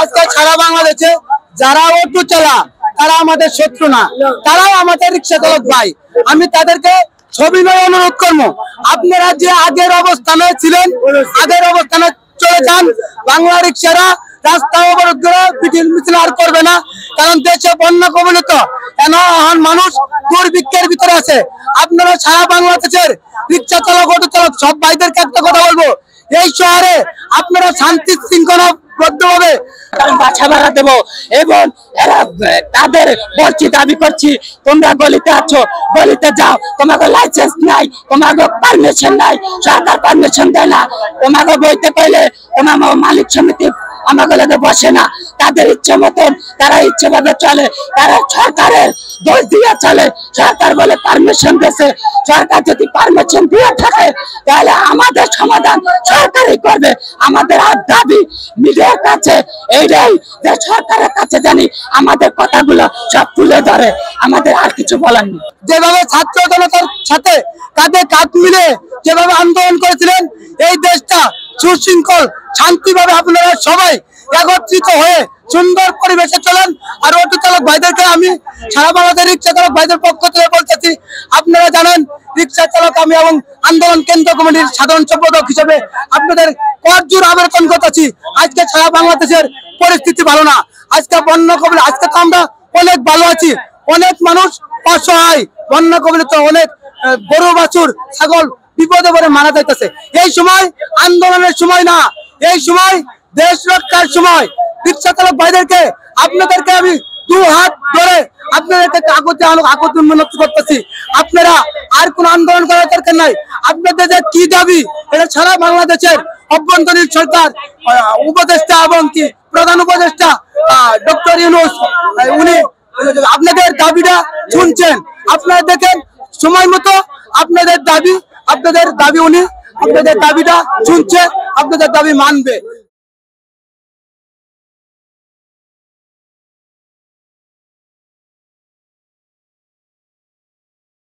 আজকে সারা বাংলাদেশে যারা অটো চালা তারা আমাদের শত্রু না, তারাও আমাদের রিক্সা চালক ভাই। আমি তাদেরকে সবিনয় অনুরোধ করবো, আপনারা যে আগের অবস্থানে ছিলেন আগের অবস্থানে চলে যান। বাংলা রিক্সারা রাস্তা অবরোধ করে মিছিল আর করবে না, কারণ দেশে বন্যা কবলিত এখন মানুষ দুর্ভিক্ষের ভিতরে আছে। আপনারা সারা বাংলাদেশের রিক্সা চালক অটো চালক সব ভাইদেরকে একটা কথা বলবো, এই শহরে আপনারা শান্তি শৃঙ্খলা বদ্ধভাবে বাছা ভাড়া দেবো এবং তাদের বলছি দাবি করছি, তোমরা গলিতে আছো, গলিতে যাও, তোমাকে লাইসেন্স নাই, তোমাকে পারমিশন নাই, সরকার পারমিশন দেয় না, তোমাকে বইতে পাইলে তোমার মালিক সমিতি আমাকে লাগে বসে না, তাদের ইচ্ছে মতন তারা ইচ্ছে ভাবে চলে, তারা সরকারের দোষ দিয়ে চলে। সরকার বলে পারমিশন দিয়েছে, সরকার যদি পারমিশন দিয়ে থাকে তাহলে আমাদের সমাধান সরকারই করবে। আমাদের আর দাবি মিডিয়ার কাছে এইটাই যে সরকারের কাছে জানি আমাদের কথাগুলো সব তুলে ধরে, আমাদের আর কিছু বলার নেই। যেভাবে ছাত্র জনতার সাথে কাঁধে কাঁধ মিলে যেভাবে আন্দোলন করেছিলেন, এই দেশটা সুশৃঙ্খল শান্তিভাবে আপনারা সবাই একত্রিত হয়ে সুন্দর পরিবেশে চলেন। আর অটো চালক ভাইদেরকে আমি সারা বাংলাদেশের রিক্সা চালক ভাইদের পক্ষ থেকে বলতেছি, আপনারা জানেন রিক্সা চালক আমি এবং আন্দোলন কেন্দ্র কমিটির সাধারণ সম্পাদক হিসেবে আপনাদের করজোর আবেদন করতেছি। আজকে সারা বাংলাদেশের পরিস্থিতি ভালো না, আজকে বন্যা কবলিত, আজকে তো আমরা অনেক ভালো আছি, অনেক মানুষ অসহায়, বন্যা কবলিত অনেক গরু বাছুর ছাগল বিপদে পড়ে মারা যাইতেছে। এই সময় আন্দোলনের সময় না, এই সময় দেশ রক্ষার সময়। রিক্সা চালক ভাইদেরকে আপনাদেরকে আমি দু হাত ধরে আপনাদেরকে আগত উন্নত করতেছি, আপনারা আর কোন আন্দোলন করার দরকার নাই। আপনাদের যে কি দাবি এটা সারা বাংলাদেশের অভ্যন্তরীণ সরকার উপদেষ্টা এবং কি প্রধান উপদেষ্টা ডক্টর ইউনূস উনি আপনাদের দাবিটা শুনছেন। আপনারা দেখেন সময় মতো আপনাদের দাবি উনি আপনাদের দাবিটা শুনছে, আপনাদের দাবি মানবে।